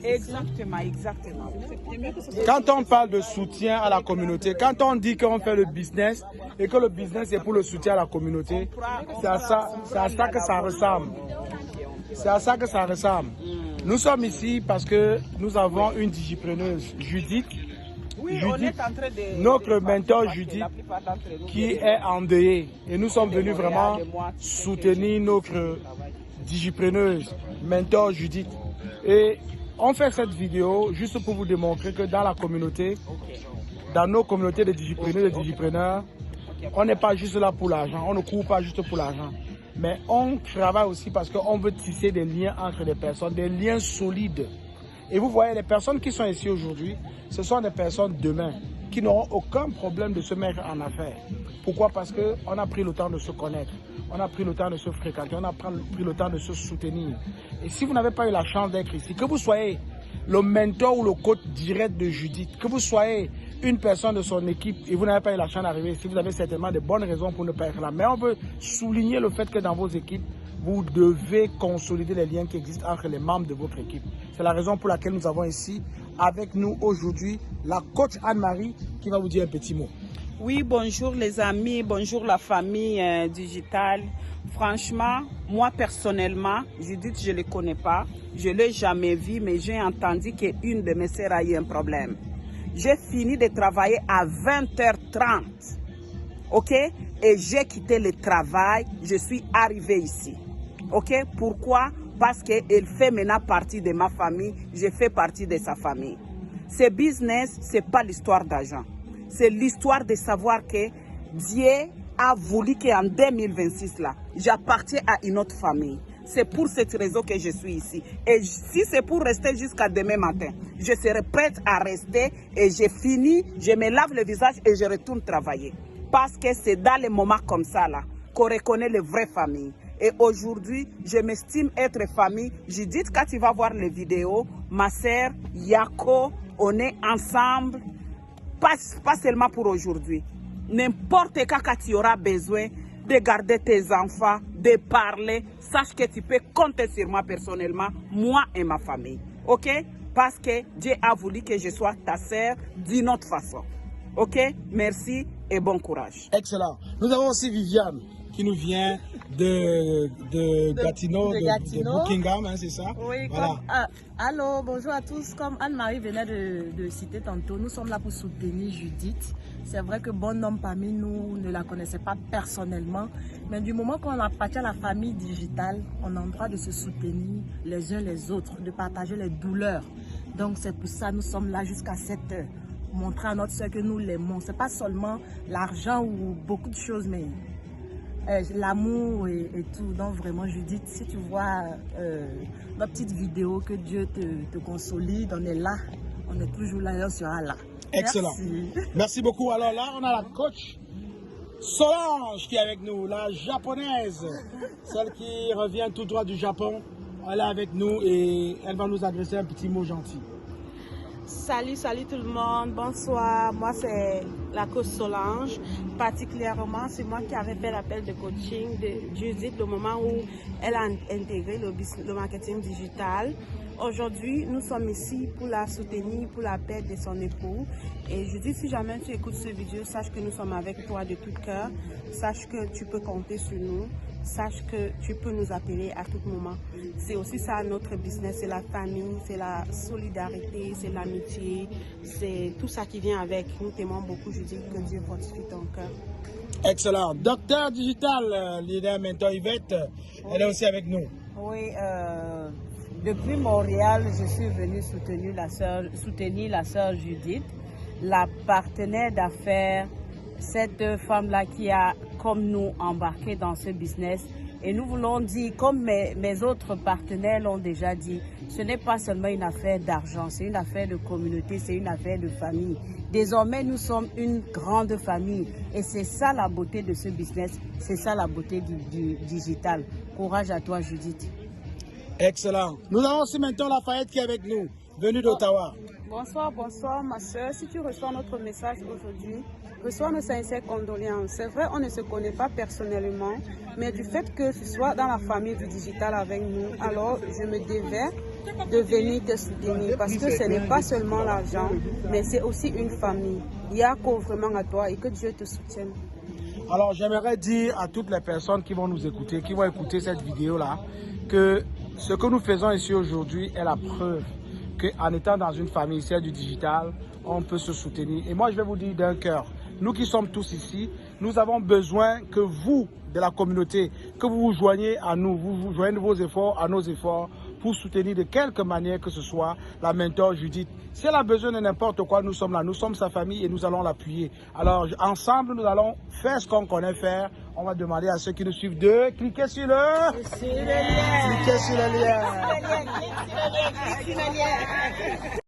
Exactement, exactement. Quand on parle de soutien à la communauté, quand on dit qu'on fait le business et que le business est pour le soutien à la communauté, c'est à ça que ça ressemble. C'est à ça que ça ressemble. Nous sommes ici parce que nous avons une digipreneuse, Judith. Oui, Judith, on est en train de... notre mentor Judith, qui est endeuillée. Et nous sommes venus vraiment soutenir notre digipreneuse, mentor Judith. Et on fait cette vidéo juste pour vous démontrer que dans la communauté, dans nos communautés de digipreneurs et de digipreneurs, on n'est pas juste là pour l'argent, on ne court pas juste pour l'argent. Mais on travaille aussi parce qu'on veut tisser des liens entre les personnes, des liens solides. Et vous voyez, les personnes qui sont ici aujourd'hui, ce sont des personnes demain qui n'auront aucun problème de se mettre en affaires. Pourquoi? Parce qu'on a pris le temps de se connaître, on a pris le temps de se fréquenter, on a pris le temps de se soutenir. Et si vous n'avez pas eu la chance d'être ici, que vous soyez le mentor ou le coach direct de Judith, que vous soyez une personne de son équipe et vous n'avez pas eu la chance d'arriver ici, vous avez certainement de bonnes raisons pour ne pas être là. Mais on veut souligner le fait que dans vos équipes, vous devez consolider les liens qui existent entre les membres de votre équipe. C'est la raison pour laquelle nous avons ici avec nous aujourd'hui la coach Anne-Marie qui va vous dire un petit mot. Oui, bonjour les amis, bonjour la famille digitale. Franchement, moi personnellement, Judith, je ne le connais pas. Je ne l'ai jamais vu, mais j'ai entendu qu'une de mes sœurs a eu un problème. J'ai fini de travailler à 20h30, ok? Et j'ai quitté le travail, je suis arrivée ici, ok? Pourquoi? Parce qu'elle fait maintenant partie de ma famille, je fais partie de sa famille. Ce business, ce n'est pas l'histoire d'argent. C'est l'histoire de savoir que Dieu a voulu qu'en 2026, là, j'appartiens à une autre famille. C'est pour cette raison que je suis ici. Et si c'est pour rester jusqu'à demain matin, je serai prête à rester et j'ai fini, je me lave le visage et je retourne travailler. Parce que c'est dans les moments comme ça là qu'on reconnaît les vraies familles. Et aujourd'hui, je m'estime être famille. Judith, quand tu vas voir les vidéos, ma sœur, Yako, on est ensemble. Pas seulement pour aujourd'hui. N'importe quand tu auras besoin de garder tes enfants, de parler, sache que tu peux compter sur moi personnellement, moi et ma famille. Ok? Parce que Dieu a voulu que je sois ta sœur d'une autre façon. Ok? Merci et bon courage. Excellent. Nous avons aussi Viviane qui nous vient de Gatineau, de Buckingham, hein, c'est ça? Oui, voilà. Allô, bonjour à tous. Comme Anne-Marie venait de citer tantôt, nous sommes là pour soutenir Judith. C'est vrai que bon homme parmi nous ne la connaissait pas personnellement, mais du moment qu'on appartient à la famille digitale, on a le droit de se soutenir les uns les autres, de partager les douleurs. Donc c'est pour ça que nous sommes là jusqu'à 7 heures, montrer à notre soeur que nous l'aimons. Ce n'est pas seulement l'argent ou beaucoup de choses, mais l'amour et tout. Donc vraiment Judith, si tu vois notre petite vidéo, que Dieu te consolide, on est là, on est toujours là et on sera là. Excellent. Merci beaucoup. Alors là, on a la coach Solange qui est avec nous, la japonaise, celle qui revient tout droit du Japon. Elle est avec nous et elle va nous adresser un petit mot gentil. Salut tout le monde, bonsoir. Moi c'est la coach Solange. Particulièrement, c'est moi qui avais fait l'appel de coaching de Judith au moment où elle a intégré le marketing digital. Aujourd'hui, nous sommes ici pour la soutenir, pour la paix de son époux. Et je dis, si jamais tu écoutes cette vidéo, sache que nous sommes avec toi de tout cœur. Sache que tu peux compter sur nous. Sache que tu peux nous appeler à tout moment. C'est aussi ça notre business, c'est la famille, c'est la solidarité, c'est l'amitié, c'est tout ça qui vient avec. Nous t'aimons beaucoup, je dis que Dieu fortifie ton cœur. Excellent. Docteur Digital, leader mentor Yvette, elle est aussi avec nous. Oui, depuis Montréal, je suis venue soutenir la sœur Judith, la partenaire d'affaires, cette femme-là qui a, comme nous, embarqué dans ce business. Et nous voulons dire, comme mes autres partenaires l'ont déjà dit, ce n'est pas seulement une affaire d'argent, c'est une affaire de communauté, c'est une affaire de famille. Désormais, nous sommes une grande famille et c'est ça la beauté de ce business, c'est ça la beauté du digital. Courage à toi, Judith. Excellent. Nous avons aussi maintenant Lafayette qui est avec nous, venue d'Ottawa. Bonsoir ma soeur. Si tu reçois notre message aujourd'hui, reçoit nos sincères condoléances. C'est vrai, on ne se connaît pas personnellement, mais du fait que tu sois dans la famille du digital avec nous, alors je me devais de venir te soutenir parce que ce n'est pas seulement l'argent, mais c'est aussi une famille. Il y a qu'au vraiment à toi et que Dieu te soutienne. Alors j'aimerais dire à toutes les personnes qui vont nous écouter, qui vont écouter cette vidéo-là, que ce que nous faisons ici aujourd'hui est la preuve qu'en étant dans une famille, celle du digital, on peut se soutenir. Et moi je vais vous dire d'un cœur, nous qui sommes tous ici, nous avons besoin que vous, de la communauté, que vous vous joignez à nous, vous joignez vos efforts à nos efforts pour soutenir de quelque manière que ce soit la mentor Judith. Si elle a besoin de n'importe quoi, nous sommes là, nous sommes sa famille et nous allons l'appuyer. Alors ensemble, nous allons faire ce qu'on connaît faire. On va demander à ceux qui nous suivent de cliquer sur le lien. Cliquez sur le lien.